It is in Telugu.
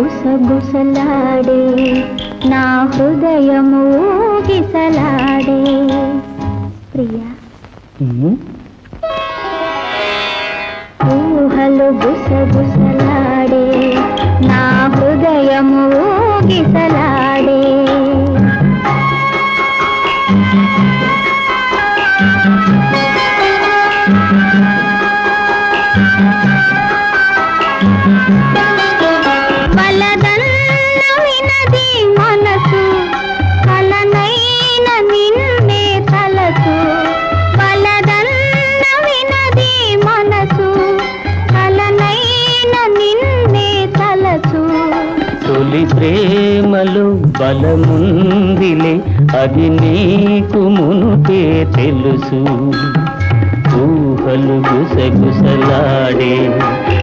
గుసగుసలాడే నా హృదయము ఊగిసలాడే ప్రియా ఊహలు గుసగుసలాడే నా హృదయము ఊగిసలాడే బలదన్న వినది మనసు కలనైన నిన్నే తలసు బలదన్న వినది మనసు కలనైన నిన్నే తలసు తొలి ప్రేమలో బలముందిలే అది నీకు మునుపే తెలుసు ఊహలు గుసగుసలాడే